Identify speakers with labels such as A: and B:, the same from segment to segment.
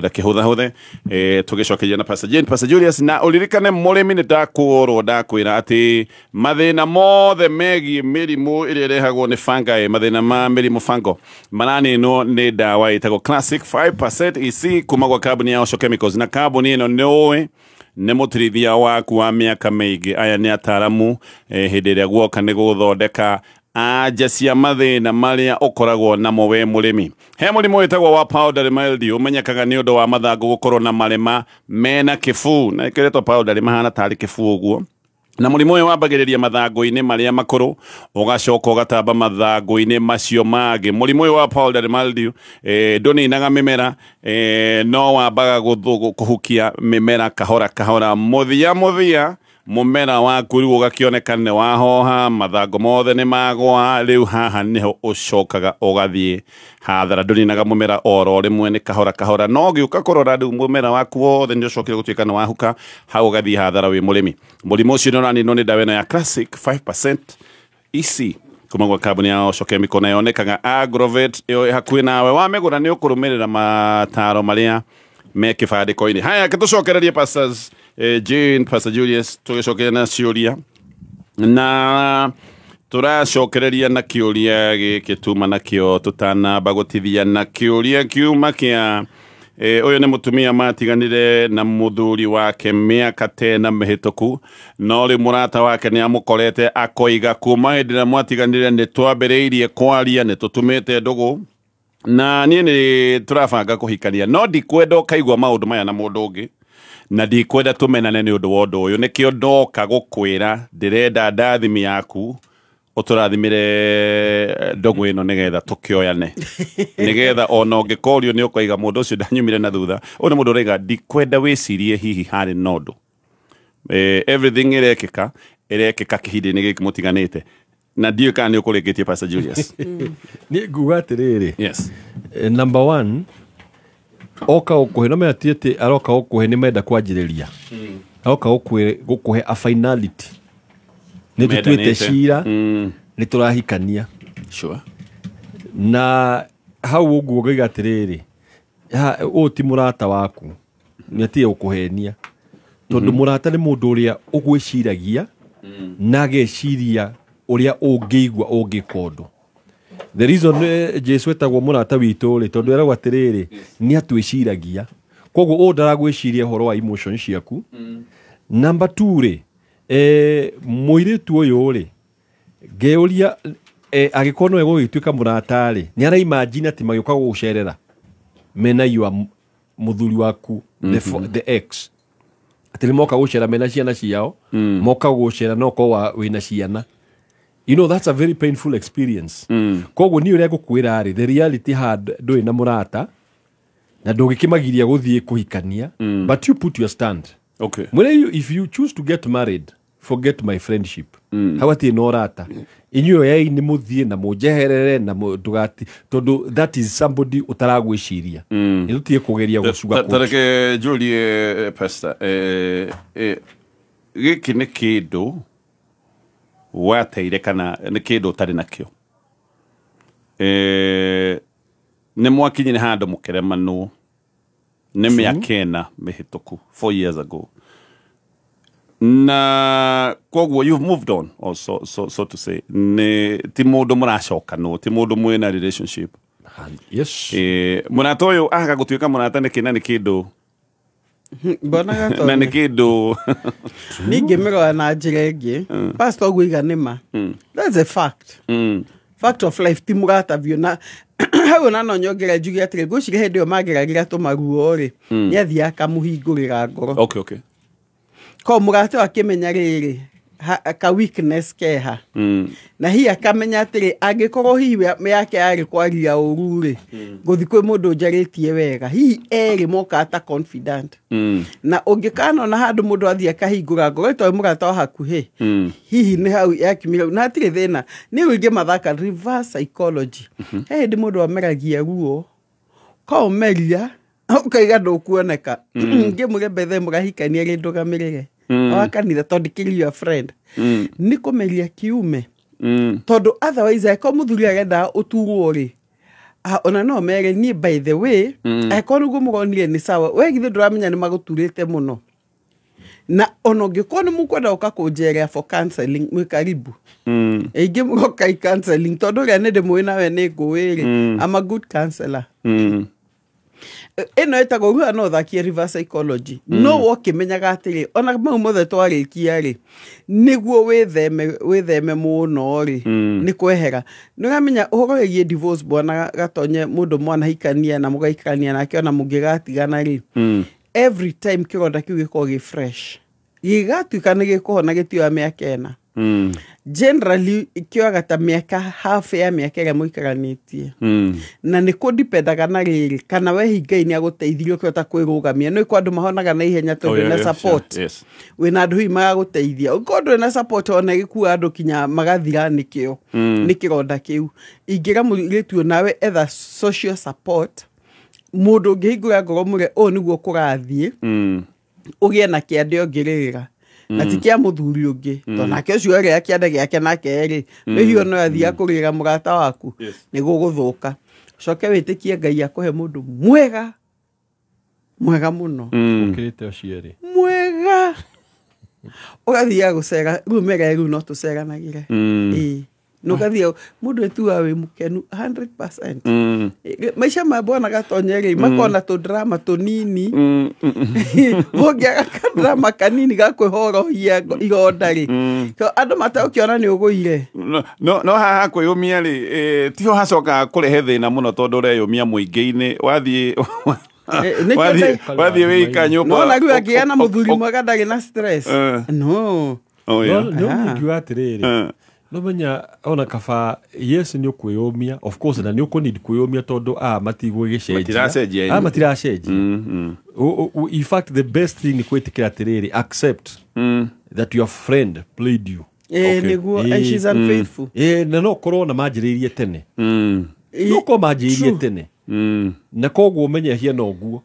A: da kihutha huthe tugicokeria na Pastor Julius na uririkane murimi ni ndakuorwo ndakwira ati mathina mothe megi mirimu iria irehagwo ni fungi mathina ma mirimu fungo manani no ni dawa itago Classic 5% EC kuma kwa kambuni ya Osho Chemicals na kambuni ino niwe nä må tirithia waku wa mä aka mä ingä aya nä ataramu hä ndä ä rä a guoka nä gå thondeka anja cia mathä na marä a å koragwo namo we må rä mi he må rimå wä tagwo wa powdery mildew å menyekaga nä å ndå wa mathangå gå korwo na marema mena kä bu na ä kä retwo powdery mahana tarä kä bu å guo na må rimå å yå wambagä rä ria mathangå-inä marä a makå rå å gacoka å gatamba mathangå-inä macio mangä må rimå å yå wa powdery mildew ndå nä inaga mä mera no wambaga kå hukia mä mera kahora kahora må thia mumera waku riu ugakioneka ni wahoha mathango mothe ni magwa riu haha niho ucokaga ugathie hathara nduninaga mumera oro rimwe ni kahora kahora no giuka korora riu mumera waku wothe ni ucokire gutuika ni wahuka hau ugathie hathara wi murimi murimu ucio nonani no ni dawa ya Classic 5% EC kuma kwa kambuni ya Osho Chemical na yonekaga Agrovet yo hakuhi nawe wamegura ni ukurumirira mataro maria me kibandiko-ini haya tucokererie Pastors Jane, Pastor Julius, tugicokeria na ciuria na turacokereria na kiuria giki tuma na kio tutanamba gutithia na kiuria kiuma kia uyu ni mutumia matiganire na muthuri wake miaka 10 mihituku no ri murata wake ni amukorete akoiga kuma hindi na mwatiganire ni twambiriirie kwaria ni tutumite ndugu na nie ni turabanga kuhikania no ndikwenda kaigwa maundu maya na mundu ungi na ndikwenda tumenane ni undu wondu uyu nikio ndoka gukwira ndirenda ndathimi yaku uturathimire ndogo ino nigetha tukioyane nigetha ona ungikorio ni ukaiga mundu ucio ndanyumire na thutha ona mundu uraiga ndikwenda wicirie hihi hari nondu everything irekeka kihindi-ini giki mutiganite na ndiyo kana ni ukuringitie Pastor Julius
B: ni nguga atiriri
A: yes
B: number 1 oka ukuhe no meatiete aroka ukuhe ni menda kwanjiriria oka ukuhe a finality ni tutwite cira ni turahikania
A: sure
B: na hau uguo ngiga atiriri o ti murata waku ni atie ukuhenia tondu murata ni mundu uria ugwiciragia na geciria uria ungiigwa ungikondo the reason Jesu etagwo murata witu ri tondu eragwo atiriri ni atwiciragia koguo ndaragwiciria horo wa emotion ciaku number 2 ri muiritu uyu ri ngeuria agikorwo ego gituika murata ri ni ara imagine ati magioka gucerera mena yua muthuri waku the ex ati moka gucera mena ciana ciao moka gucera no ko wina ciana. You know, that's a very painful experience. Koguo ni uria gukwira ri the reality had ndui na murata na ndugikimagiria guthie kuhikania but you put your stand.
A: Okay.
B: If you choose to get married, forget my friendship. Hawati no rata. Inyo yai ni muthie na mujeherere na ndugati tondu that is somebody utaragwiciria. Irutie kugeria gucuga ku.
A: Tareke Julie Pastor giki ni kindu wateire kana ni kindu utari nakio ni mwakinyire handu mukeremanu ni miakena mihituku 4 years ago na koguo you've moved on also so to say ni ti mundu muracoka no ti mundu mwina relationship
B: yes
A: munata uyu aga gutuika munata ni kina ni kindu
C: bonaga to
A: na ni kindu
C: ninge mero na jiregi pastor gwiga nima that's a fact fact of life timurata vyo na hawo na no nyogera jugi atire gucire hende yo mageragira tumaruo ri ni athia kamuhingurira ngoro
A: okay
C: ko murata akimenya riri ka weakness keha na hi akamenya atire agikorwo hi yake ari kwaria ururi guthi kwi mundu njaritie wega hi eri moka ata confident na ungikana na handu mundu athia kahingura ngoro to murata hakuhi hihi ni hau yakimira na atire thina ni wingi mathaka reverse psychology ndi mundu ameragia ruo ko meria ukaiga ndukuoneka ngimure bethe murahikania ri ndugamirire awakanitha tondu kill your friend ni kumeria kiume tondu otherwise ko muthuri agenda uturwo ri ona no mere ni by the way aikonu gumugonire ni sawa we githe nduramenya ni maguturite muno na ono ngikoni mukwenda ukakunjerea for counseling mwe karibu ege mugoka counseling tondu ria nende mwina we ni ngwiri I'm a good counselor eno etago ruha no thakia reverse psychology no wokimenyaga atiri ona mau mothe twarikia ri niguo witheme muno ri ni kwehera nugamenya uhoro ye divorce bwana gatonye mundu mwana hikania na mugaikania nake ona mungigatigana ri every time kironda kiu gikogi fresh gigatuika ni gikuhona gitio miaka ena generally ikioga ta miaka half ya miaka ya muikaranetie na ni kudipendaga na riri kana we hingai ni aguteithirio kiota kwirugamia no ikwandu mahonaga na ihenya tondu na support we na ndu himaga guteithia ukondu na support ona gikuwa andu kinya magathira nikio nikironda kiu ingira muritu nawe ether social support mundu ngihingura ngoro mure o niguo kurathie ugie na kiande ongirira na tikia muthuri ungi to nake ucio ri akiande giake nake ri mehio no athia kurira murata waku niguo guthuka coke witikie Ngai akuhe mundu mwega muno
B: ukirite ucieri
C: mwega ugathia gucera rumere ru no tuceranagire no gathia mundu etua we mukenu 100% maisha mabona gatonyere makona to drama to nini mogia drama kanini gakwihorohia igondari to andu mataukiona ni uguire
A: no haha kwiyumia ri tiho hacoka kurehe thina muno tondu reyumia muingi-ini wathie wathie wika nyumba
C: no nagu agiana muthuri mwega ndari na stress no
B: ngiuga atiriri no menya ona kaba yes ni ukwiyumia of course na ni ukunid kwiyumia tondu matigwe gicenjia matiracenjia in fact the best thing ni kwitikira atiriri accept that your friend played you
C: niguo and she's unfaithful
B: na no korona majiririe tene no ko majiririe tene na koguo menyehia no guo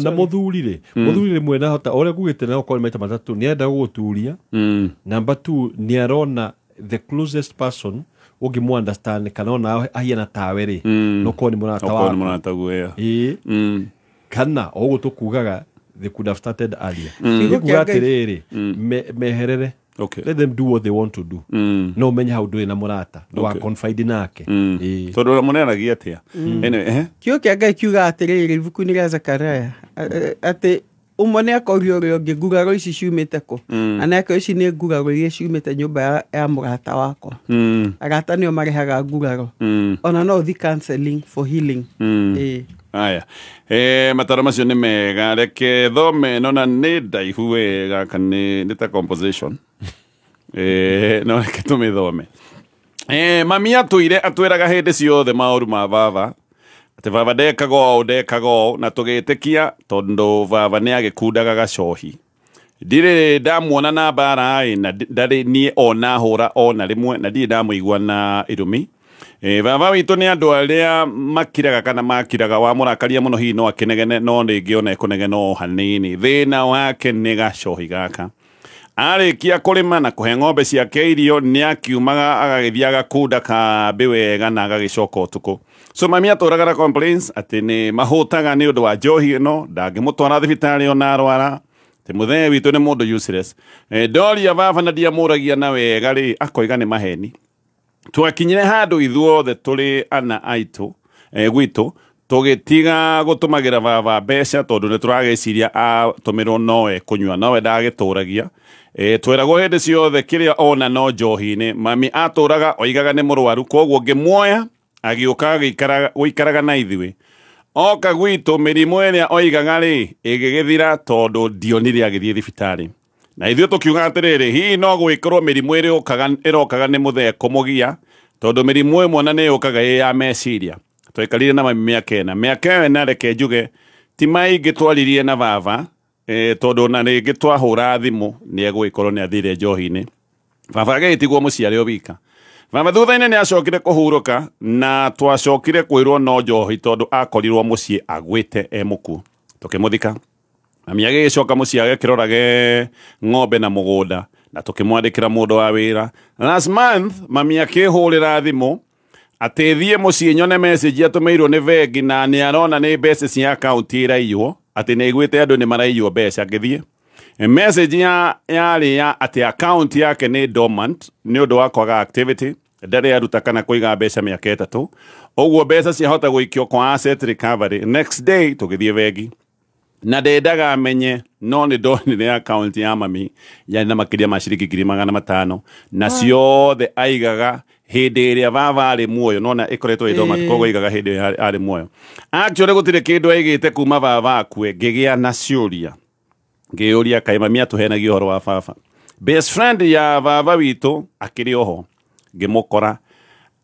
B: na muthuri mwena hota ore gugite na ko maita matatu ni enda guturia number 2 ni arona the closest person ugi mu understand kana ona ahiana tawe ri no ko ni murata guo kana ogutukugaga they could have started earlier igugatiriri meherere
A: okay
B: let them do what they want to do no menya how do na murata no wa confide nake
A: tondu muneragia atia anyway
C: kio kia Ngai kiuga atiriri ibuku ni ria Zakaria ati umone akorio rio ngiguraro ici ciumite ko anake ici ni nguraro iria ciumite nyumba ya murata wako arata nio marehaga nguraro ona no thi counseling for healing
A: aya mataro macio ni mega reke thome nona ni ndaihu wega kana ta composition no reke tumithome mami atwiraga hindi ciothe mauru ma baba ati baba ndekago na tugitikia tondu baba ni agikundaga gacohi ndire ndamuona na bara na ndari ni ona hura ona rimwe na ndire ndamuigua na irumi baba witu ni andu aria makiraga kana makiraga wa murakaria muno hi no akinegene no ringi ona ekunegena o hanini thina wake ni gacohi gaka arikia kurima na kuhe ng'ombe ciake irio ni akiumaga agagithia gakunda kambi wega na agagicoka utuku so mami aturaga na complaints ati ni mahutaga ni undu wa njohi no ndangimutwara thibitari ona arwara ti muthee witu ni mundu useless doria baba na ndiamuragia na wega ri akoiga ni maheni twakinyire handu ithuothe turi ana aitu gwitu tugitiga gutumagira baba mbeca tondu ni turageciria atumirwo nowe kunywa nowe ndagituragia twiragwo hindi ciothe kiria ona no njohi-ini mami aturaga oigaga ni murwaru koguo ngimuoya agiuka guikaraga na ithuĩ oka gwitu mirimu iria oigaga ri igigithira tondu ndionire agithie thibitari na ithuĩ tukiuga atiriri hihi no gwikorwo mirimu iri irokaga ni muthee kumugia tondu mirimu imwe na ni yukaga ya meciria twikarire na mami miaka ena na reke njuge ti maingi twaririe na baba tondu na ringi twahura thimu ni egwikorwo ni athire njohi-ini baba agitigwo muciari o wika baba thutha-ini ni acokire kuhuruka na twacokire kwirwo no njohi tondu akorirwo mucii agwite muku tukimuthika mami agicoka mucii agikirorage ng'ombe na mugunda na tukimwandikira mundu wa wira last month mami akihurira thimu atethie muciĩ nyone message atumirwo ni vengi na ni arona ni mbeca cia account iraiywo ati ni igwite andu ni maraiywo mbeca ngithie message yari ya ati account yake ni dormant ni undu wa kwaga activity ndari aruta kana kuiga mbeca mĩaka 3 ũguo mbeca ciahota gũikio kwa asset recovery next day tugithie vengi na ndendaga amenye no nĩ ndonire account ya mami yani na makĩria ma ciringi 500 na ciothe aigaga hĩndĩ ĩrĩa baba arĩ muoyo nona ĩkoretwo ĩdoma koguo aigaga hĩndĩ ĩrĩa arĩ muoyo actually gũtirĩ kĩndũ aigĩte kuma baba akue ngĩgĩa na ciũria ngĩũria kaĩ mami atũhenagia ũhoro wa baba best friend ya baba witũ akĩrĩ oho ngĩmũkora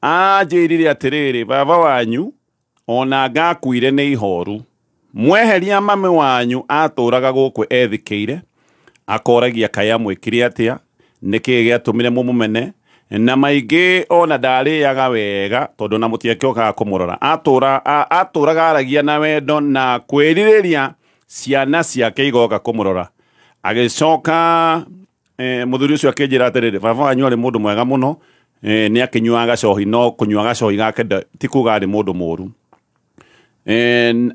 A: anjĩrire atĩrĩrĩ baba wanyu ona ngakuire nĩ ihoru mweheria mami wanyu atũraga gũkũ ethikĩire akoragia kaĩ amwĩkire atĩa nĩkĩĩ gĩatũmire mũmũmene na maingĩ ona ndarĩaga wega tondũ na mũtiakĩokaga kũmũrora atũraga aragia na wendo na kwĩrirĩria ciana ciake igoka kũmũrora agĩcoka mũthuri ũcio akĩnjĩra atĩrĩrĩ baba wanyu arĩ mũndũ mwega mũno nĩ akĩnyuaga gacohi no kũnyua gacohi gake ti kuga arĩ mũndũ mũru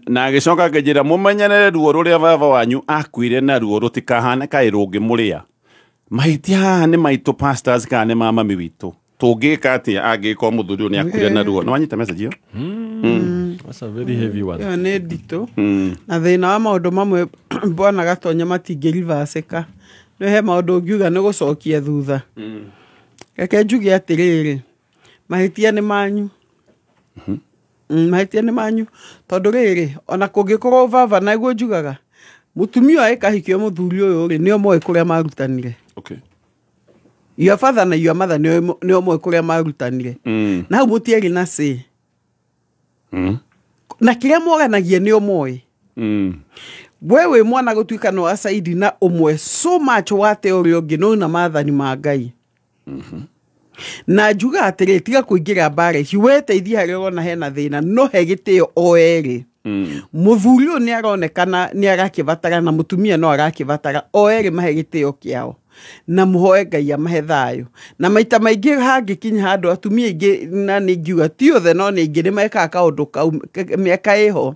A: na agĩcoka akĩnjĩra mũmenyerere ruo rũrĩa baba wanyu akuire na ruo rũtikahane kaĩ rũngĩmũrĩa mahĩtia haha nĩ maitũ pastors kana nĩ ma mami witũ tũngĩka atĩa angĩkorwo mũthuri ũyũ nĩ akuire na ruo nĩwanyita message ĩyo
B: That's a very heavy one.
C: Yo nĩ nditũ na thĩna wa maũndũ mamwe Bwana Gatonya matingĩrivacĩka nĩ he maũndũ ũngiuga nĩ gũcokia thutha reke njuge atĩrĩrĩ mahĩtia nĩ manyu mahĩtia nĩ manyu tondũ rĩrĩ ona kũngĩkorwo baba naguo njugaga mũtumia ũyũ ekahikio mũthuri ũyũ rĩ nĩo moĩ kũrĩa marutanire
A: okay
C: your father na your mother nĩo moĩ kũrĩa marutanire na hau mũtiarĩ na say na kĩrĩa moranagia nĩo moĩ we wĩ mwana gũtuĩka no acaidi na ũmwe so much wate ũrĩa ũngĩ no na maathani ma Ngai na njuga atĩrĩ tiga kũingĩra mbara ici weteithia harĩa ũrona hena thĩna no he gĩtĩo o erĩ mũthuri ũyũ nĩ aronekana nĩ arakĩbatara na mũtumia no arakĩbatara o erĩ mahe gĩtĩo kĩao na mũhoe Ngai amahe thayũ na maita maingĩ hangĩkinya handũ atumia aingĩ na nĩ ngiuga ti othe no nĩ aingĩ nĩ mekaga kaũndũ kau mĩaka ĩho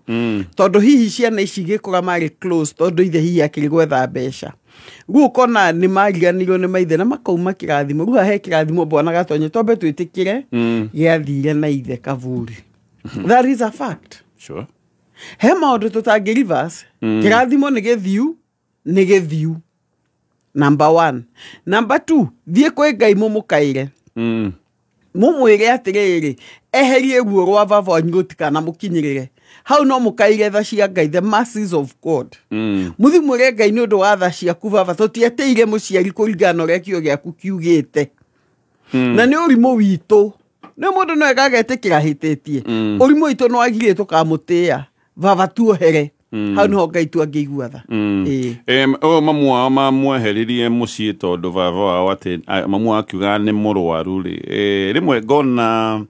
C: tondũ hihi ciana ici igĩkũra marĩ close tondũ ithe hihi akĩrĩ gwetha mbeca rĩu ũkona nĩ mariganirwo nĩ maithe na makauma kĩrathimo rĩu he kĩrathimo Bwana Gatonya twambe twĩtĩkĩre gĩathire na ithe kaburi that is a fact
A: sure
C: he maũndũ tũtangĩ reverse kĩrathimo nĩ gĩthiu number 1 number 2 thiĩ kwĩ Ngai mũmũkaire mũmwĩre atĩrĩrĩ eherie ruo rwa baba wanyu rũtikana mũkinyĩrĩre hau no mũkaire tha cia Ngai the mercies of God mũthi mwĩre Ngai nĩ ũndũ wa tha ciaku baba tũtietĩire mũciari kũringana ũrĩa kĩo gĩaku kiugĩte na nĩ ũrimũ witũ nĩ mũndũ no ekagetĩkĩra hĩtĩtie ũrimũ witũ no agirĩ tũkamũtĩĩa baba tuohere hau nĩho Ngai tu angĩigua tha
A: mamu wao mamweheririe mũciĩ tondũ baba wao atĩ mamu wao akiuga nĩ mũrwaru rĩ rĩmwe ngona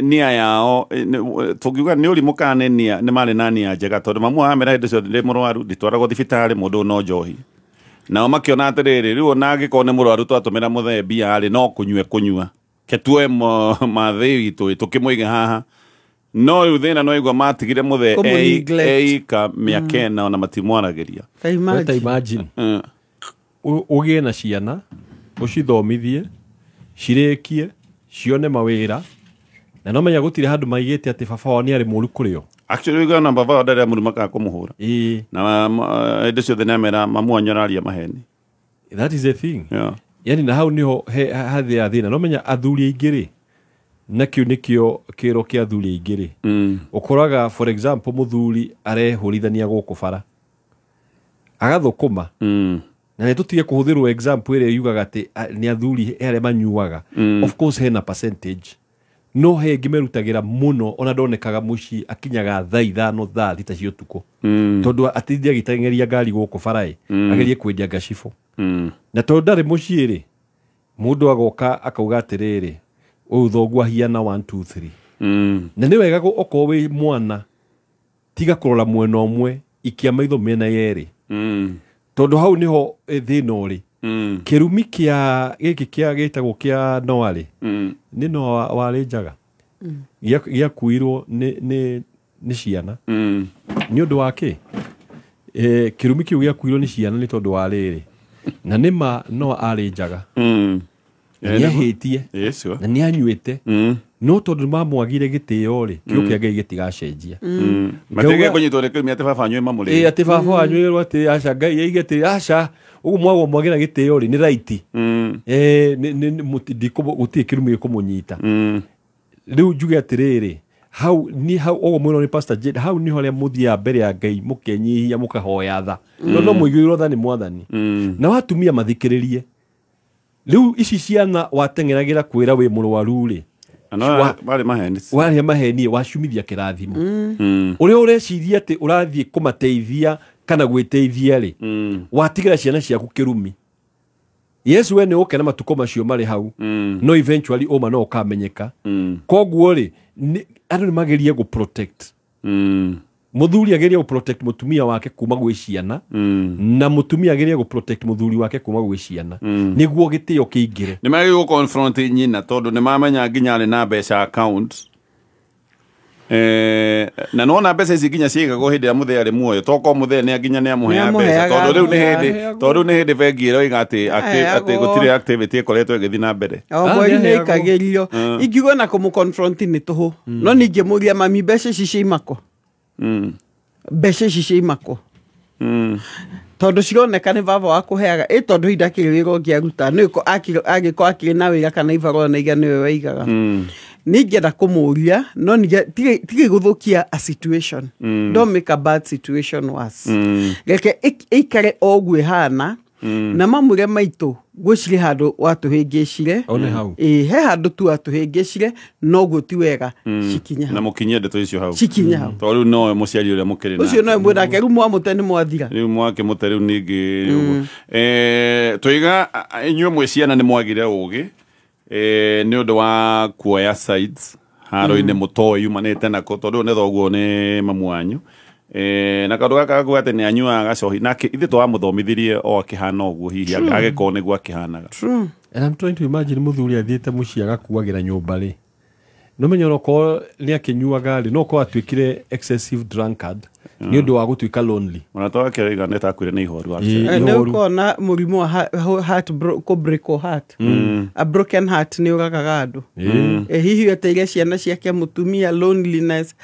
A: nia yao tũngiuga nĩ ũrimũ kana nĩ marĩ na nia njega tondũ mamu wao amera hĩndĩ ciothe ndĩ mũrwaru nditwaragwo thibitarĩ mũndũ no njohi nao makĩona atĩrĩrĩ rĩu ona angĩkorwo nĩ mũrwaru twatũmĩra mũthembia rĩ no kũnyua ketue mathĩ witũ tũkĩmũige haha no rĩu thĩna no igua matigire mũthe eika mĩaka 4 ona matimwaragĩria
B: imagine ũgĩe na ciana ũcithomithie cirĩkie cione mawĩra na no menya gũtirĩ handũ maigĩte atĩ baba wao nĩ arĩ mũru kũrĩ o
A: actually gana baba wao ndarĩ mũru makaga kũmũhũra na hĩndĩ ciothe nĩ amera mamu wanyu araria maheni
B: that is the thing yani na hau niho hathĩ ya thĩna no menya athuri aingĩ rĩ nakĩo nĩkĩo kĩro kĩa athuri aingĩ rĩ ũkoraga for example mũthuri arehũrithania gũkũ bara agathũkũma na nĩ tũtige kũhũthĩrwo example ĩrĩa yugaga atĩ nĩ athuri arĩa manyuaga of course hena percentage no he ĩngĩ merutagĩra mũno ona ndonekaga mũciĩ akinyaga thaa 5 thaa 6 cia ũtukũ tondũ atithia gĩteng'eria ngari gũkũ bara agerie kwendia ngacibũ na tondũ ndarĩ mũciĩ rĩ mũndũ agoka akauga atĩrĩrĩ ũyũ thoguo ahiana 1 2 3 na nĩ wega okorwo wĩ mwana tiga kũrora mwena ũmwe ikia maitho mĩena yerĩ tondũ hau niho thĩna ũrĩ kĩrumi kĩa gĩkĩ kĩa gĩtagwo kĩa Noah rĩ nĩ Noah warĩ njaga gĩakuirwo nĩ ciana nĩ ũndũ wa kĩ kĩrumi kĩu gĩakuirwo nĩ ciana nĩ tondũ wa rĩrĩ na nĩma no arĩ njaga na nĩahĩtie na nĩanyuĩte no tondũ mamwagire gĩtĩo rĩ kĩo kĩa Ngai gĩtigacenjia
A: matege kũnyitwo rĩkĩrũmi atĩ baba anyue mamũrĩ
B: atĩ baba anyuĩrwo atĩ aca Ngai aigĩte aca ũguo mwagwo mwagira gĩtĩo rĩ nĩ raiti gũtirĩ kĩrumi gĩkũmũnyita rĩu njuge atĩrĩrĩ hau ũguo mwĩrwo nĩ Pastor Jade hau nĩho rĩa mũthiaga mbere ya Ngai mũkenyihia mũkahoya tha no mũigĩrwo tha nĩ Mwathani na watumia mathikĩrĩrie rĩu ici ciana wateng'eragĩra kwĩra wĩ mũrwaru rĩ warĩ maheni wacumithia kĩrathimo ũrĩa ũreciria atĩ ũrathiĩ kũmateithia kana gwĩteithia rĩ watigĩra ciana ciaku kĩrumi Yesu we nĩ ũkena matukũ macio marĩ hau no eventually oma no ũkamenyeka koguo rĩ andũ nĩ magerie gũ protect muthuri agerie gũ protect mutumia wake kuma gwĩ ciana na mutumia agerie gũ protect muthuri wake kuma gwĩ ciana nĩguo gĩtĩo kĩingĩre
A: nĩ magĩrĩirwo gũ confront nyina tondũ nĩ mamenya nginya arĩ na mbeca account na nona mbeca ici nginya ciigagwo hĩndĩ ya mũthee arĩ muoyo toko mũthee nĩ nginya nĩ amuhea mbeca tondũ rĩu nĩ hĩndĩ bengi ĩroiga atĩ gũtirĩ activity ĩkoretwo ĩgĩthiĩ na mbere
C: mweri nĩ ikagĩrio ingiuga na kũmũ confront nĩ tũhũ no ningĩ mũria mami mbeca ici ciimako mbeca ici ciimako tondũ cironeka nĩ baba wa kũheaga tondũ hindakĩrĩ wĩra ũngĩaruta angĩkorwo akĩrĩ na wĩra kana ibarũa na iga nĩwe waigaga ningĩenda kũmũria no tige gũthũkia a situation don't make a bad situation worse reke ĩikare o ũguo ĩhana na mamwĩre maitũ gwĩcire handũ watũhĩngĩcire he handũ tu watũhĩngĩcire no guo ti wega cikinya
A: na mũkinyie ndeto icio hau
C: cikinya hau
A: tondũ no mũciari ũrĩa mũkĩrĩ na
C: ũcio no mwĩnake rĩu mwamũte nĩ mwathira
A: rĩu mwake mũte rĩu ningĩ ũguo tũiga inyuĩ mwĩ ciana nĩ mwagire ũgĩ nĩ ũndũ wa kuoya sides haro-inĩ mũtoĩ yumanĩte nako tondũ nĩ thoguo nĩ mamu wanyu na kaũndũ gaka gwa atĩ nĩ anyuaga gacohi nake ithe twamũthomithirie o akĩhana ũguo hihi agĩkorwo nĩguo akĩhanaga
B: and I'm trying to imagine mũthuri athiĩte mũciĩ agakuagĩra nyũmba rĩ no menya okorwo nĩ akĩnyuaga rĩ no korwo atuĩkire excessive drunkard nĩ ũndũ wa gũtuĩka lonely
A: mũrata wake rĩga nĩ takwĩre nĩ ihoru
C: nĩ ũkorwo na mũrimũ wa heart break heart a broken heart nĩ ũragaga andũ hihi eteire ciana ciake mũtumia loneliness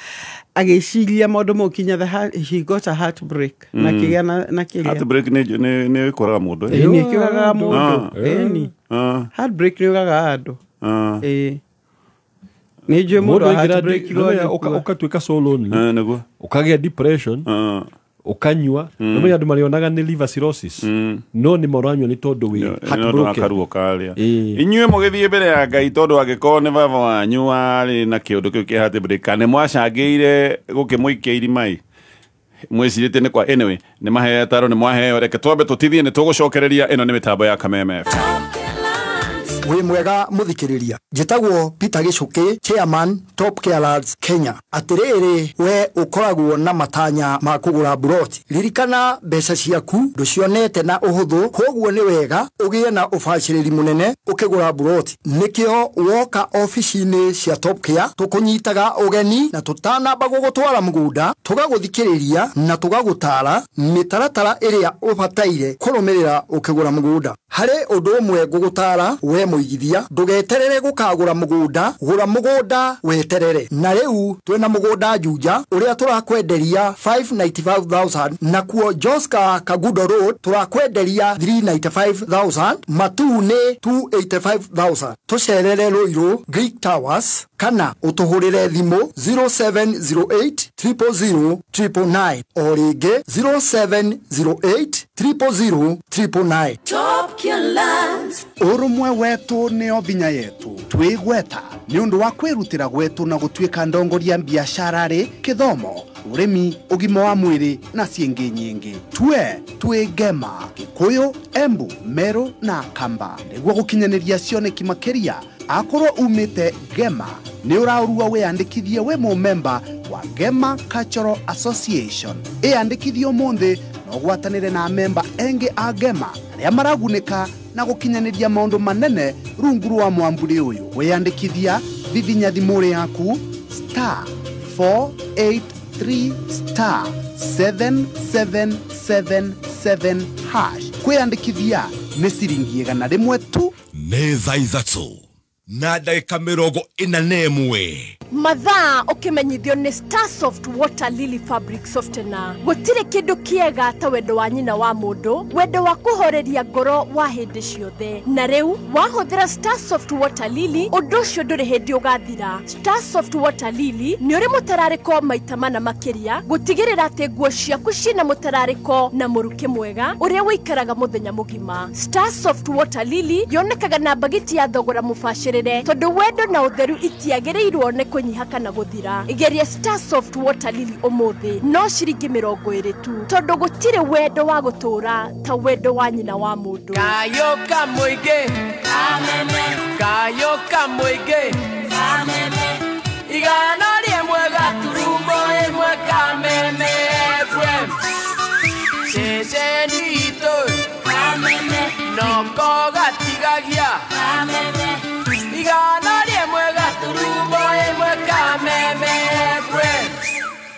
C: agĩciria maũndũ mũkinya he got a heart break na kĩgĩa na kĩrĩa
A: heart break nĩ ĩkoraga mũndũ
C: nĩ ĩkoraga mũndũ heart break nĩ ũragaga andũ nĩ njũĩ mũndũ heart break
B: ũkatuĩka so lonely ũkagĩa depression ukanyua no menya andũ marionaga nĩ liver cirrhosis no nĩ moranywa nĩ tondũ wĩ
A: heartbroken inyuĩ mũgĩthiĩ mbere ya Ngai tondũ angĩkorwo nĩ baba wanyu arĩ na kĩũndũ kĩu kĩa heart break nĩ mwacangĩire gũkĩmũikia irima-ĩ mwĩcirĩte nĩ kwa anyway nĩ maheo taro nĩ mwaheo reke twambe tũtithie nĩ tũgũcokereria ĩno nĩ mĩtambo ya Kameme FM
D: wĩ mwega mũthikĩrĩria njĩtagwo Peter Gĩcũkĩ chairman Top Care Lads Kenya atĩrĩrĩ we ũkoragwo na matanya ma kũgũra buroti ririkana mbeca ciaku ndũcionete na ũhũthũ koguo nĩ wega ũgĩe na ũbacĩrĩri mũnene ũkĩgũra buroti nĩkĩo woka ofici-inĩ cia Top Care tũkũnyitaga ũgeni na tũtanamba gũgũtwara mũgũnda tũgagũthikĩrĩria na tũgagũtara mĩtaratara ĩrĩa ũbataire kũrũmĩrĩra ũkĩgũra mũgũnda harĩ ũndũ ũmwe gũgũtara we mũigithia ndũgeterere gũkagũra mũgũnda gũra mũgũnda weterere na rĩu twĩna mũgũnda Juja ũrĩa tũrakwenderia 595,000 na kuo Joska Kagudo Road tũrakwenderia 395,000 Matu nĩ 285,000 tũcerere Ruiru Greek Towers kana ũtũhũrĩre thimũ 0708 000 999 o rĩngĩ 0708 000 999
E: Top Care Lads
F: Urumwe wetu nĩo binya yetu twĩgweta nĩ ũndũ wa kwĩrutĩra gwetu na gũtuĩka ndongoria biashara rĩ kithomo urĩmi ũgima wa mwĩrĩ na ciĩngĩ nyingĩ twĩ Gema Gĩkũyũ Embu Meru na Kamba nĩguo gũkinyanĩria cioneki makĩria akorwo umĩte Gema nĩ ũraurua wĩyandĩkithie we mũmemba wa Gema Cultural Association ĩyandĩkithie ũmũthĩ na ũgwatanĩre na memba engĩ a Gema arĩa maragunĩka na gũkinyanĩria maũndũ manene rungu rwa mwamburi ũyũ wĩyandĩkithia vivinya thimũ yaku star 483 star 7777 hash kwiyandikithia nĩ ciringi 100 tu.
G: nĩ thaa ithatũ na ndagĩka 41
H: mathaa ũkĩmenyithio nĩ Starsoft Water Lily Fabric Softener. Gũtirĩ kĩndũ kĩega ta wendo wa nyina wa mũndũ, wendo wa kũhoreria ngoro wa hĩndĩ ciothe. Na rĩu wahũthĩra Starsoft Water Lily, ũndũ ũcio ndũrĩ hĩndĩ ũgathira. Starsoft Water Lily nĩ ũrĩ mũtararĩko maita mana makĩria, gũtigĩrĩra atĩ nguo ciaku ciĩna mũtararĩko na mũrukĩ mwega ũrĩa wĩikaraga mũthenya mũgima. Starsoft Water Lily yonekaga na bagiti ya thogora mũbacĩrĩre, tondũ wendo na ũtheru itiagĩrĩirwo nĩ kũnyiha kana gũthira. Igeria Starsoft Water Lily ũmũthĩ no ciringi 20 tu, tondũ gũtirĩ wendo wa gũtũra ta wendo wa nyina wa mũndũ.
I: Kayoka mũingĩ amene, kayoka mũingĩ amene, igana rĩmwe gaturumo ĩmwe kameme FM ceceni itũ amene, noko gatigagia amene, igana rĩmwe gaturumo ĩmwe kameme FM.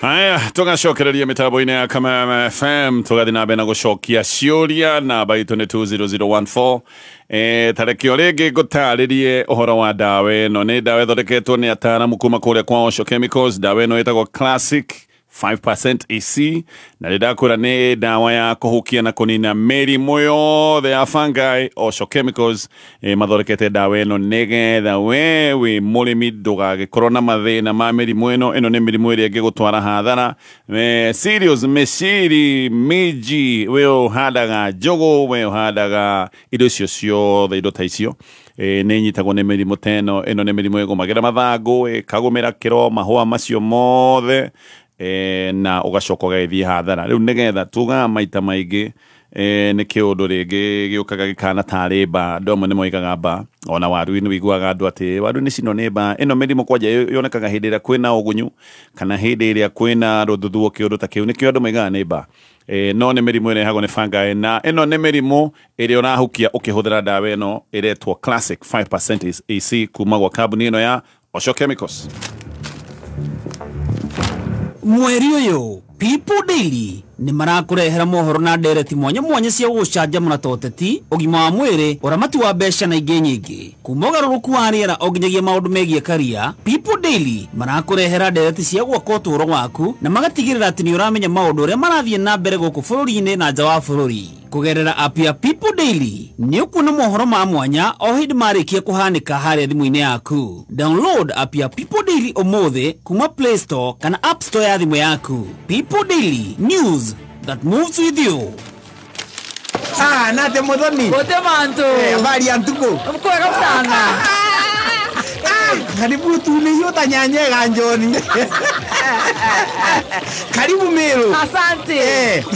A: Haya, tugacokereria mitambo-inĩ ya Kameme FM tugathi na mbere na gucokia ciũria na baitũ nĩ 20014. Tareke rĩngĩ ngũtarĩrie ũhoro wa ndawa ĩno. Nĩ ndawa ĩthondeketwo nĩ ataaramu kuma kũrĩa kwa Osho Chemicals. Ndawa ĩno ĩtagwo Classic 5% EC, na rĩdakwĩra nĩ ndawa ya kũhukia na kũnina mĩrimũ yothe ya fungi. Osho Chemicals mathondekete ndawa ĩno nĩgetha we wĩ mũrĩmi ndũgagĩkorwo na mathĩna ma mĩrimũ ĩno. Ĩno nĩ mĩrimũ ĩrĩa ĩngĩgũtwara hathara. Serious mĩciri, minji, we ũhandaga njũgũ, we ũhandaga indo icio ciothe, indo ta icio nĩ nyitagwo nĩ mĩrimũ teno. Ĩno nĩ mĩrimũ ĩgũmagĩra mathangũ, ĩkagũmĩra kĩro, mahũa macio mothe, na ũgacoka ũgagĩthiĩ hathara. Rĩu nĩgetha tugaga maita maingĩ nĩ kĩũndũ rĩngĩ gĩũkaga gĩkana tarĩ mbaa. Andũ amwe nĩ moigaga mbaa, ona waru-inĩ wĩiguaga andũ atĩ waru nĩ cino nĩ mbaa. Ĩno mĩrimũ kwanja yonekaga hĩndĩ ĩrĩa kwĩna ũgunyu kana hĩndĩ ĩrĩa kwĩna rũthuthuo kĩũndũ ta kĩu, nĩkĩo andũ moigaga nĩ mbaa. No nĩ mĩrimũ ĩrehagwo nĩ fungi, na ĩno nĩ mĩrimũ ĩrĩa ũrahukia ũkĩhũthĩra ndawa ĩno ĩretwo Classic 5% EC kuma gwa kambuni ĩno ya Osho Chemicals.
J: Mweri ũyũ People Daily nĩ marakũrehera mohoro na ndereti mwanya mwanya cia gũcanjamũra ta ũteti, ũgima wa mwĩrĩ, ũramati wa mbeca na ingĩ nyingĩ. Kuma ũgarũrũku wa rĩera o nginyagia maũndũ megiĩ career, People Daily marakũrehera ndereti cia gwaka ũtũũro waku na magatigĩrĩra atĩ nĩ ũramenya maũndũ ũrĩa marathiĩ na mbere gũkũ bũrũri-inĩ na nja wa bũrũri. Kũgerera app ya People Daily nĩ ũkuona mohoro ma mwanya o hĩndĩ marĩkia kũhanĩka harĩa thimũ-inĩ yaku. Download app ya People Daily ũmũthĩ kuma Play Store kana App Store ya thimũ yaku. People Daily, news that moves with you.
D: Nate Modoni.
I: Wote manto.
D: Habari ya ndugu.
I: Mkweka sana.
D: Karibu tuliyota nyanyega njoni. Karibu Meru.
I: Asante.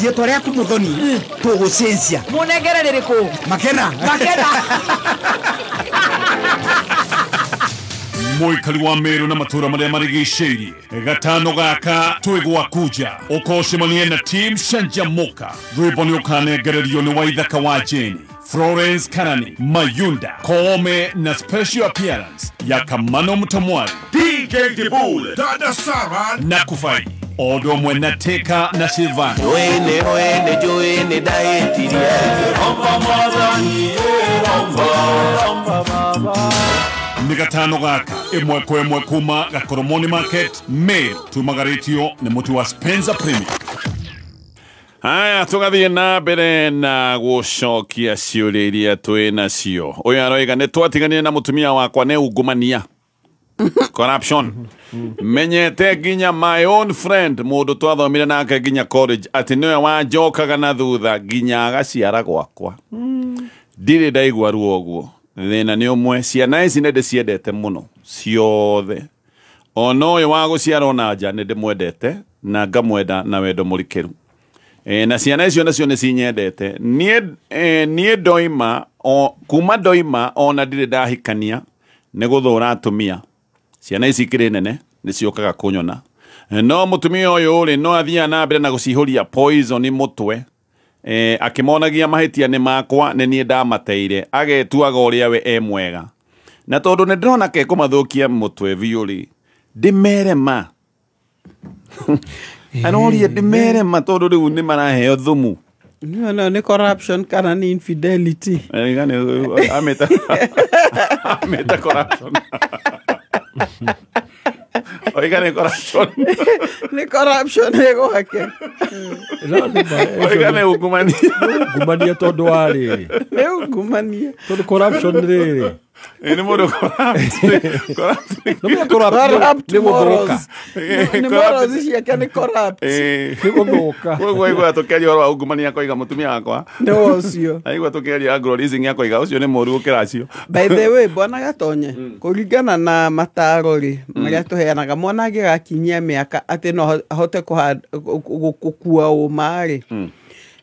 D: Yeto rya kumudoni. Tugucensia.
I: Munegere rĩrĩkũ?
D: Makena.
I: Makena.
A: Mũikari wa Meru na matũra marĩa marigicĩirie, gatano gaka twĩgwa kuja ũkocemania na team Shanjamoka. Rwĩmbo nĩ ũkanengererio nĩ Waithaka wa Jeni, Florence Karani, Mayunda, Koome na special appearance ya Kamano Mtamwari,
G: DJ Dibule, Dada Sara
A: na Kufai, Odo Mwena Teka na Silvana.
I: Joene daetirie. Omba mazani, omba mama.
A: Nĩ gatano gaka ĩmwe kwa ĩmwe kuma Gakoromoni Market, Meru. Tumagarĩtio nĩ mũtu wa Spencer Premium. Haya, tugathiĩ na mbere na gũcokia ciũria iria twĩ nacio. Ũyũ aroiga nĩ twatiganire na mũtumia wakwa nĩ ungumania. Corruption. Menyete nginya my own friend, mũndũ twathomire nake nginya college, atĩ nĩwe wanjokaga na thutha nginya agaciara gwakwa. Ndirĩ ndaigua ruo ũguo. Thĩna nĩ ũmwe, ciana ici nĩ ndĩciendete mũno ciothe. Ona ũyũ wa gũciarwo na nja nĩ ndĩmwendete na ngamwenda na wendo mũrikĩru. Na ciana icio nacio nĩ cinyendete. Niĩ ndoima, kuma ndoima ona ndirĩ ndahikania nĩ gũthũra atumia. Ciana ici ikĩrĩ nene nĩ ciokaga kũnyona. No mũtumia ũyũ rĩ no athiaga na mbere na gũcihũria poison mũtwe. Akĩmonagia mahĩtia nĩ makwa nĩ niĩ ndamateire, agetuaga ũrĩa we mwega. na tondu ne ndona ke kumathukia mutwe viuri ndimerema anoria ndimerema tondu riu ni maraheo thumu
C: no ni corruption kana ni infidelity
A: ngane ameta corruption oiga ni corruption ego hake oiga ni
B: ugumania tondu wari
C: ni ugumania
B: tondu corruption riri
A: ni mundu
B: corrupt ni guthuka
C: ni morals ciake ni corrupt
B: ni guthuka
A: koguo igwa tukeria oro ugumania koiga mutumia wakwa
C: no ucio
A: aigwa tukeria aglorizing yakoiga ucio ni moru ukiracio
C: by the way bwana Gatonye kuringana na mataro ri maria tuheanaga mwana agigakinyia miaka ati no ahote gukua umari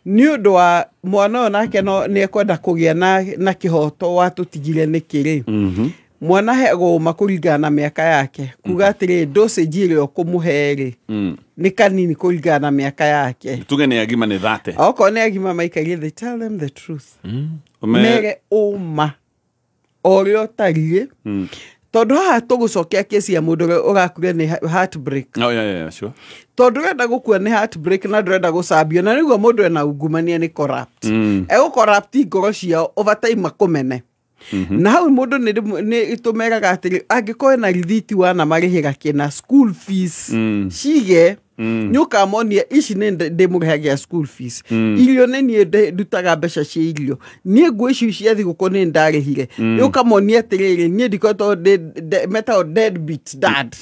C: ni undu wa mwana onake no ni ekwenda kugia na kihoto watutigire nikiri mwana hego makuringana na miaka yake kuga atiri dosage ile okumuhere ni kanini kuringana na miaka yake
A: tuge ni agima ni thate
C: oko ni agima maikarie they tell them the truth mere uma orio tarire tondu haha tugucokia kesi ya mundu urakure ni heartbreak
A: sure
C: tondu renda gukua ni heartbreak na ndurenda gucambio na niguo mundu ena ungumania ni corrupt ego corrupt ngoro ciao over time makumene na hau mundu ni itumeraga atiri angikoe na rithiti wana marihira kina school fees cige nyuka monia ici ni ndimurihagia school fees irio ni ni ndutaga mbeca cia irio ni ngwe ici cia thiguko ni ndarihire nyuka monia atiriri ni ndikoto meta deadbeat dad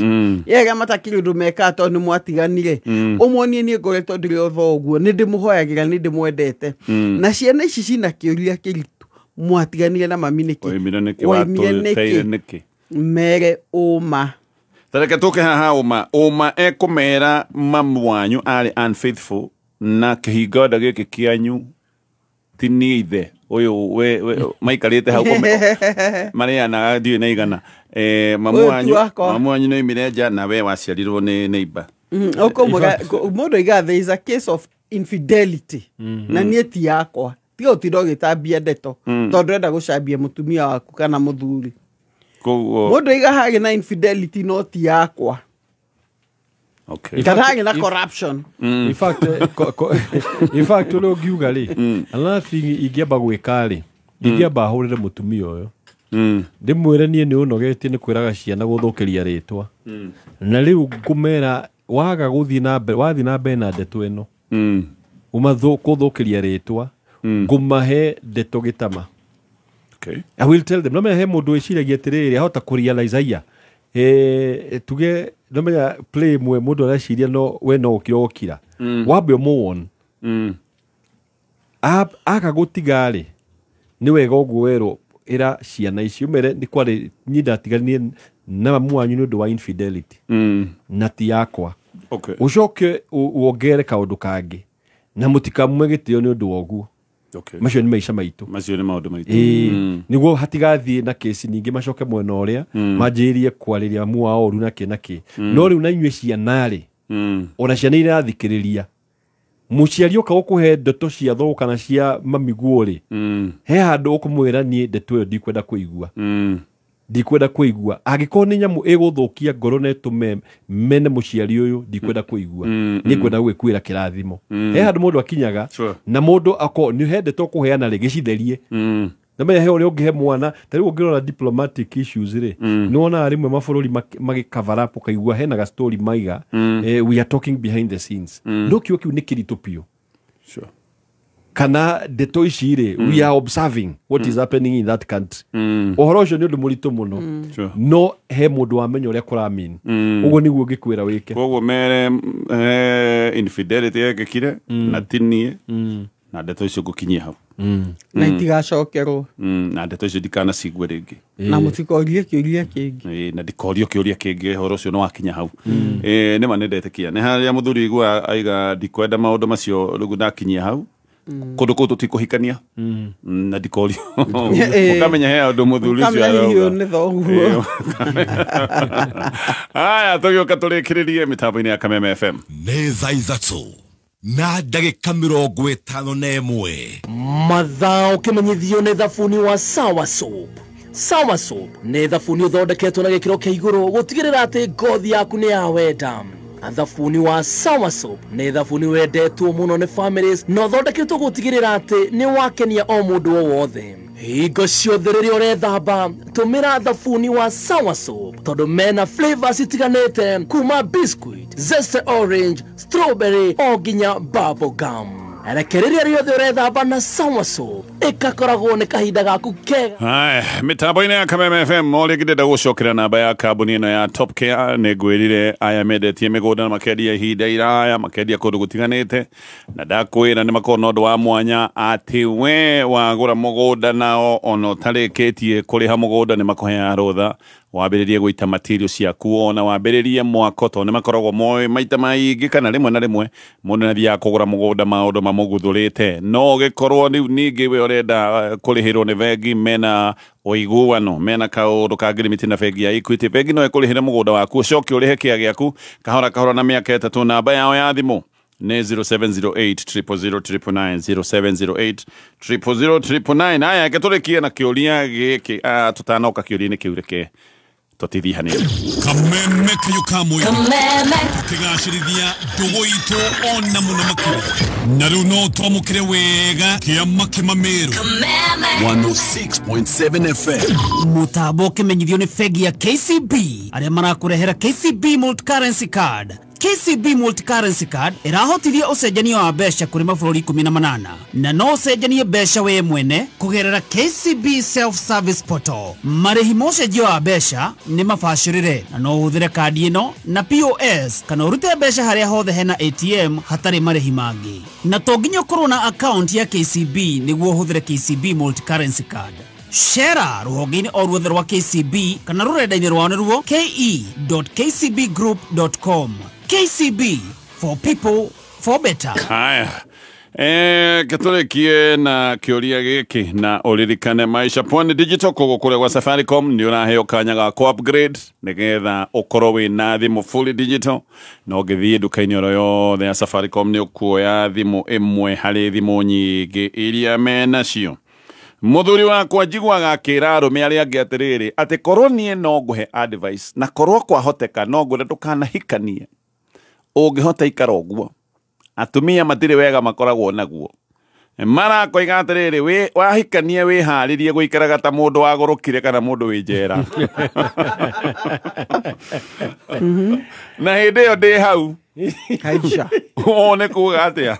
C: yega matakiri ndumeka to ni mwatiganire umwonie ni ngoretwo ndiri otho uguo ni ndimuhoyagira ni ndimwendete na ciana ici cina kiuria kiritu mwatiganire na mami niki
A: waimire niki
C: mere uma
A: tareke tuke haha uma ekumera mamu wanyu ari unfaithful na kihingo giki kianyu tini ithe uyu we maikarite hau mariana ndio na igana mamu wanyu no imireja na we waciarirwo ni neighbor
C: okomuga mundu iga there is a case of infidelity na nieti yakwa tiga utindo gitambia ndeto tondu enda gucambia mutumia waku kana muthuri mundu iga hagi na infidelity no ti yakwa
A: okay
C: kana hagi na corruption
B: in fact ule ugiuga ri another thing ingiamba gwika ri ingiamba hurire mutumia uyo ndimwire nie ni unogetie ni kwiraga ciana guthukiria ritwa na riu ngumera waga guthii na mbere wathii na mbere na ndeto ino kuthukiria ritwa ngumahe ndeto gitama
A: okay
B: I will tell them no me he mundu eciragia atiriri ahota kurealize aya tuge no me play mwe mundu areciria no we no ukira wambe muwon aka gutigari ni wega uguero ira ciana icio mere ni kwari nyinda tiganie na mamu wanyu ni undu wa infidelity na ti yakwa
A: okay
B: ucoke uongere kaundu kangi na mutikamwe gitio ni undu woguo
A: okay
B: macio ni maisha maitu
A: macio ni maundu maitu
B: niguo hatigathie na kesi ningi macoke mwena uria manjirie kwariria mamu wao oru naki no riu na inyue cianari ona ciana irathikiriria muciari uka gukuhe ndeto cia thoo kana cia mamiguo-ri he handu ukumwira nie ndeto iyo ndikwenda kuigua angikorwo ni nyamu iguthukia ngoro na itume mene muciari uyu ndikwenda kuigua ni kwenda gwikwira kirathimo he handu mundu akinyaga na mundu ako ni he ndeto kuheana ri gicitherie na me he uri ungihe mwana tari ungirora diplomatic issues ri ni wona rimwe mabururi magikavara up kaigua hena ga story maiga we are talking behind the scenes ndokio kiu ni kiritu pio kana ndeto ici ri we are observing what is happening in that country ohoro ucio ni undu muritu muno no he mundu wamenya uria kuramin uguo niguo ngikwira wike
A: koguo mere infidelity yekekire na tinie na ndeto icio gukinyia hau
C: na itigacokerwo
A: na ndeto icio ndikana cigwe ringi
C: na mutikorie kiuria kingi
A: na ndikorio kiuria kingi horo ucio no wakinya hau ni ma nendete kia ni haria muthuri igwa aiga ndikwenda maundu macio rigu ndakinyia hau kundu kuu tutikuhikania na ndikorio ukamenya he andu muthuri ucio
C: ukamenya ni thoguo
A: aya tugioka turikiririe mitambo-ini ya Kameme FM
G: nĩ thaa ithatũ na ndagĩka 51
K: mathaa ũkĩmenyithio nĩ thabuni wa Sawa Soap Sawa Soap nĩ thabuni ũthondeketwo na gĩkĩro kĩa igũrũ gũtigĩrĩra atĩ ngothi yaku nĩ ya wenda. Thabuni wa Sawa Soap nĩ thabuni wendetwo mũno nĩ families na ũthondeketwo gũtigĩrĩra atĩ nĩ wakenia o mũndũ o wothe. Hingo ciothe rĩrĩa ũrethamba tũmĩra thabuni wa Sawa Soap tondũ mena flavors itiganĩte kuma biscuit, zesty orange, strawberry o nginya bubble gum. Rekereria rĩothe ũrethamba na Sawa Soap ĩkakoragwo nĩ kahinda gaku kega.
A: Hai, mitambo-inĩ ya Kameme FM mũrĩgĩrĩra gũcokera namba ya kambuni ĩno ya Top Care nĩ ngwĩrire aya mendetie mĩgũnda na makendia ihinda iraya makendia kũndũ gũtiganĩte na ndakwĩra nĩ makorwo na ũndũ wa mwanya atĩ we wagũra mũgũnda nao ona ũtarĩkĩtie kũrĩha mũgũnda nĩ makũheaga rũtha wambĩrĩrie gũita material ciaku ona wambĩrĩrie mwako to nĩ makoragwo moĩ maita maingĩ kana rĩmwe na rĩmwe mũndũ nĩ athiaga kũgũra mũgũnda maũndũ mamũguthũrĩte no gĩkorwo ningĩ we ũrenda kũrĩhĩrwo nĩ bengi mena ũiguano mena kaũndũ ka ngirimiti na bengi ya Equity bengi no ĩkũrĩhĩre mũgũnda waku ũcoke ũrĩhe kĩya gĩaku kahora kahora na mĩaka 3 namba yao ya thimũ nĩ 0708000999 0708000999 aya gĩtũrĩkie na kĩũria gĩkĩ tutanoka kĩũria-inĩ kĩu reke tũtithihanĩre
G: Kameme kayo kamwe tukigacĩrithia ndũgũ itũ ona mũno makĩria na rĩu no twamũkĩre wega kĩama kĩmamĩrũ 106.7 FM
J: mũtambo ũkĩmenyithio nĩ bengi ya KCB arĩa marakũrehera KCB Multi-Currency Card. KCB Multi-Currency Card ĩrahotithia ũcenjania wa mbeca kũrĩ mabũrũri 18 na no ũcenjanie mbeca we mwene kũgerera KCB Self-Service Portal. Marĩhi ma ũcenjio wa mbeca nĩ mabacĩrĩre na no ũhũthĩre kandi ĩno na POS kana ũrute mbeca harĩa hothe hena ATM hatarĩ marĩhi mangĩ. Na to nginya ũkorwo na account ya KCB nĩguo ũhũthĩre KCB Multi-Currency Card. Share rũhonge-inĩ o ruothe rwa KCB kana rũrenda-inĩ rwao nĩruo ke.kcbgroup.com. KCB for people for better.
A: Haya gĩtũrĩkie na kĩũria gĩkĩ na ũririkane Maisha Pwani Digital kũrĩa gwa Safaricom nĩ ũraheo kanya ga upgrade nĩgetha ũkorwo wĩna thimũ fully digital no ũgĩthiĩ nduka-inĩ oro yothe ya Safaricom nĩ ũkuoya thimũ ĩmwe harĩ thimũ nyingĩ iria menacio. Mũthuri wakwa njiguaga akĩra arũme arĩa angĩ atĩrĩrĩ atĩ korwo niĩ no ngũhe advice na korwo kwahoteka no ngwĩre ndũkanahikanie ũngĩhota ikara ũguo atumia matirĩ wega makoragwo naguo marakoiga atĩrĩrĩ wahikanie wĩharĩrie gũikaraga ta mũndũ wagũrũkire kana mũndũ wĩ njera na hĩndĩ ĩyo ndĩ hau
C: Kaisha
A: one kuga atĩa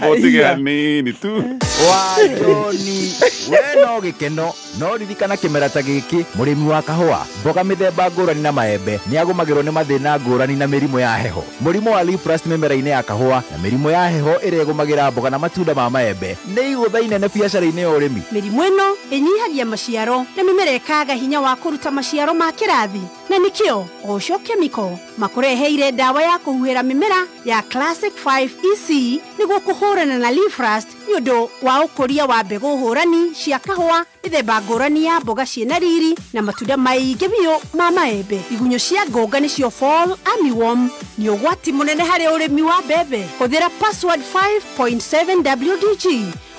A: botiga nini tu
L: Wajoni weno gĩkeno no ririkana kĩmera ta gĩkĩ mũrĩmi wa kahũa mboga mĩthemba ngũrani na maembe nĩ agũmagĩrwo nĩ mathĩna ngũrani na mĩrimũ ya heho. Mũrimũ wa leaf rust mĩmera-inĩ ya kahũa na mĩrimũ ya heho ĩrĩa ĩgũmagĩra mboga na matunda ma maembe nĩ igũtha inene biacara-inĩ ya ũrĩmi.
M: Mĩrimũ ĩno ĩnyihagia maciaro na mĩmera ĩkaga hinya wa kũruta maciaro ma kĩrathi na nĩkĩo Osho Chemical makũreheire ndawa ya kũhuhĩra mĩmera ya Classic 5 EC nĩguo kũhũrana na leaf rust nĩ ũndũ wa ũkũria wa mbegũ hũrani cia kahũa mĩthemba ngũrani ya mboga ciĩna riri na matunda maingĩ biũ ma maembe. Igunyũ cia ngũnga nĩcio fall armyworm nĩ ũgwati mũnene harĩ ũrĩmi wa mbembe. Hũthĩra password 5.7 WDG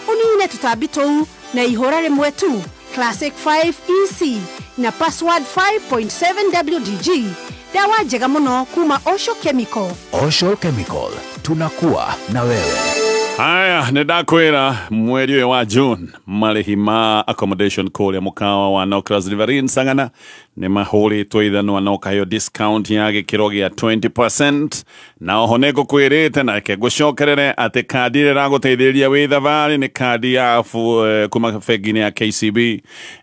M: ũnine tũtambi tũu na ihũra rĩmwe tu. Classic 5 EC na password 5.7 WDG. Dawa njega mũno kuma Osho Chemical.
L: Osho Chemical, tunakuwa na wewe.
A: Haya, nĩndakwĩra mweri ũyũ wa June marĩhi ma accommodation kũrĩa mũkawa wa Nokras Riverine Sangana nĩ mahũrĩtwo ithanwa na ũkaheo discount ya gĩkĩro gĩa 20% na oho nĩngũkwĩrĩte na reke ngũcokerere atĩ kandi ĩrĩa ĩragũteithĩrĩria wĩ thabarĩ nĩ kandi ya kuma bengi-inĩ ya KCB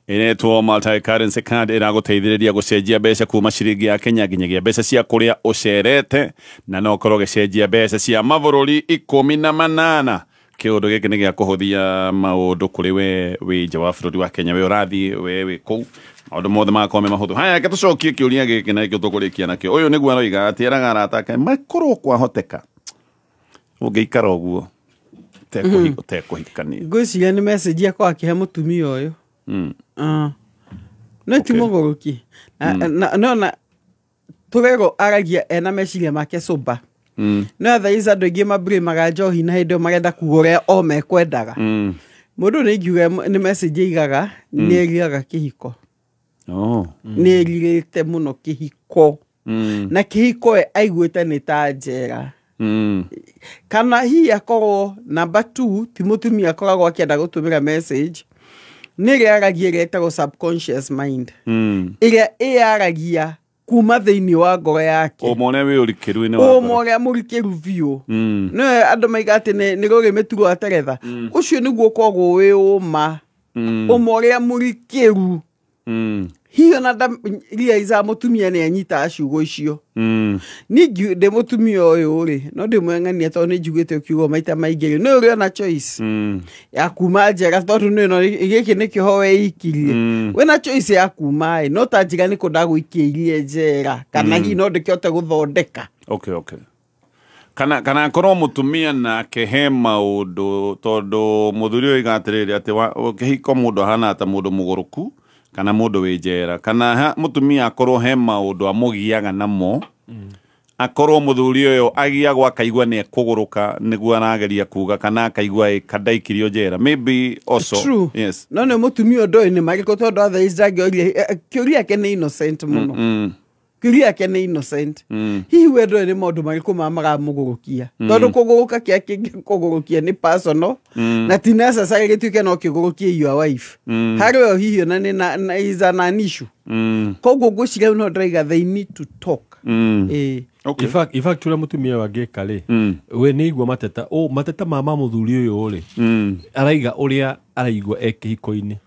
A: ĩretwo multi-currency card ĩragũteithĩrĩria gũcenjia mbeca kuma ciringi ya Kenya nginyagia mbeca cia kũrĩa ũcerete na no ũkorwo ũgĩcenjia mbeca cia mabũrũri 18. Kĩũndũ gĩkĩ nĩ gĩa kũhũthia maũndũ kũrĩ we wĩ nja wa bũrũri wa Kenya we ũrathiĩ we wĩ kũu maũndũ mothe makorwo me mahũthũ. Haya reke tũcokie kĩũria gĩkĩ na gĩkĩ tũkũrĩkia nakĩo. Ũyũ nĩguo aroiga atĩ eraga arata ake makorwo kwahoteka ũngĩikara ũguo tekũhikania.
C: Ngwĩciria nĩ message yakwa akĩhe mũtumia ũyũ no ti mũgũrũki na tũrego aragia ena meciria make soba no thaa ici andũ aingĩ mambure maganjohi na hĩndĩ ĩyo marenda kugũra o mekwendaga Mundu ni ngiuga ni message igaga ni eriaga kihiko. Ni eririte muno kihiko. Na kihiko aiguite ni ta njera. Kana hi akorwo number 2 ti mutumia akoragwo akienda gutumira message ni riaragia retagwo subconscious mind iria iaragia kuma thiini wa ngoro yake
A: umone wi urikiru-ini wa
C: umone murikiru biu no andu maigate ni ruri mituro ateretha ucio niguo kogwo wi uma umore murikiru hiyo na realize mutumia ni anyita aciugo icio ningi de mutumia uyu ri no de mwengania to ni njugite ukiugo maita maingiri no uri na choice ya kuma njega tondu no igiki ni kiho we ikirie we na choice ya kuma no ta njega ni kundaguikirie njera kana hi no ndikiote guthondeka
A: okay kana korwo mutumia na kehe maundu tondu muthuri uyu igatiriri ati kihiko mundu hana ta mundu muguruku kana mundu wijera kana mutumia akorwo he maundu amugiaga namo akorwo muthuri uyu agiagwo akaigua ni kuguruka niguo arageria kuga kana akaigua kadaikirio njera maybe also
C: true. Yes no ne mutumia ndo ni mariko tondu othe izagioria kiuria ke ni innocent muno kiuria ke ni innocent hihi wendo ni maundu mariko mamaga mugurukia tondu kuguruka kia kingi kugurukia ni personal na ti necessary gituike no kigurukia your wife haro hihi na ni na is an issue koguo guciga no ndaiga they need to talk
B: okay in fact tula mutumia wage kale we ni igwa mateta mama muthuri uyu uri araiga uria araigwa ekihiko-ini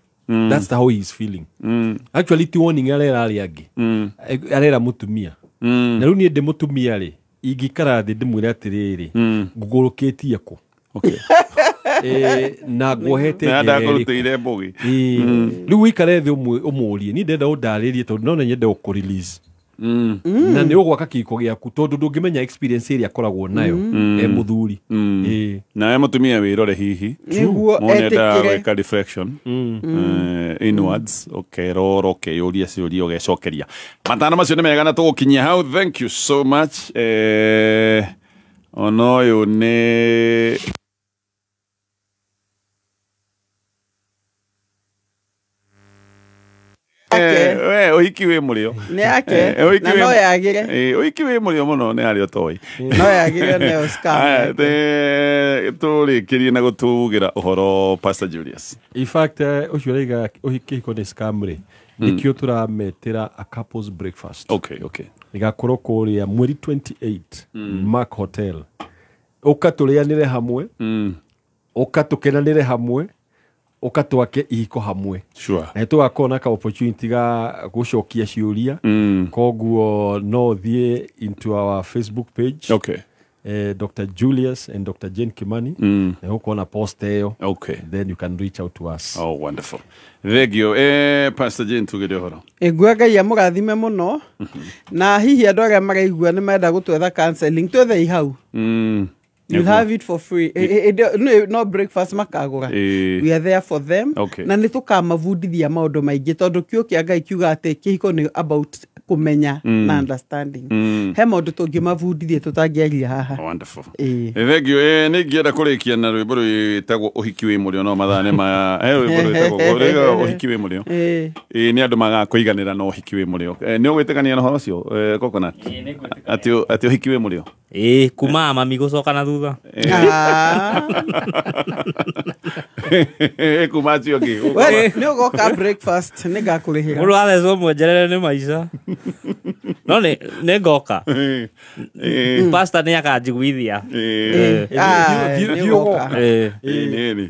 B: that's how he is feeling actually ti warning arera ari angi arera mutumia na riu ni ndi mutumia ri ingikara thi ndimwire atiriri ngugurukitie ku okay na gwohete
A: na ndakurutire mbugi
B: riu ikare thi umurie ni ndenda undaririe tondu no nyende uku release na ni ugwaka kiko giaku tondu ndungimenya experience iri akoragwo nayo muthuri
A: na mutumia wirore hihi moneda weka reflection inwards okay roro ke yuria ciuria ugecokeria matana macio ni mega na tugukinyia hau thank you so much ono yo ne uhiki wi murio
C: ni yake na no yagire
A: uhiki wi murio muno ni ari otoi
C: no yagire ne Oscar
A: turikirie na gutugira uhoro Pastor Julius
B: in fact ucio reiga uhiki ko ni scam ri nikio turametera a couples breakfast
A: okay
B: igakorwo kuria mweri 28 Mark Hotel ukaturianire hamwe ukatukenanire hamwe ukatwake ihiko hamwe
A: sure
B: na tugakorwo ka opportunity ga gucokia ciuria koguo no thie into our Facebook page
A: okay
B: Dr. Julius and Dr. Jane Kimani na huko na post eyo
A: okay
B: then you can reach out to us
A: oh wonderful thegio Pastor Jane tugire horo
C: egwaga ya murathime muno na hihi andu aria maraigua ni menda gutwetha counseling twethe ihau you'll have it for free no breakfast makagura we are there for them na nitukamavundithia maundu maingi tondu kio kia Ngai kiuga ati kihiko ni about kumenya na understanding he maundu tungimavundithia tutangiaria haha
A: wonderful thegio ningienda kurikia na rwimbo rwitagwo uhiki wi murio no mathane ma rwimbo rwitagwo uhiki wi murio ni andu magakuiganira no uhiki wi murio ni ugwitikania na horo cio Coconut ati uhiki wi murio
N: kuma mami gucoka na thutha
A: kuma cio ngi
C: ni ugoka breakfast ni ngakurihira
N: mundu athecwo mwenjerere ni maica no ni ngoka pastor ni akanjiguithia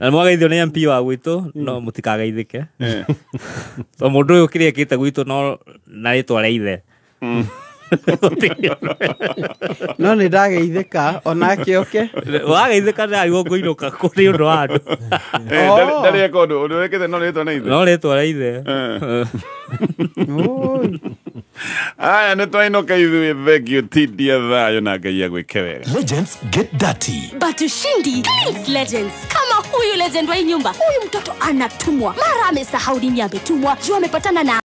N: na mwagaithio ni MP wa gwitu no mutikagaithike so mundu uyu kiri ekite gwitu no na ritwa ria ithe
C: no ni ndageithika onake oke
N: wageithika na igo ngoinuka kuri undu wa andu
A: ndari ekondu undu wekete no ritwa na ithe
N: no ritwa ria ithe
A: aya ni twainuka ithuĩ thengio tindia thayo na Ngai agwĩke wega
G: Legends get dirty
H: but ushindi legends kama huyu legend wa nyumba huyu mtoto anatumwa mara amesahau nini ametumwa juu amepatana na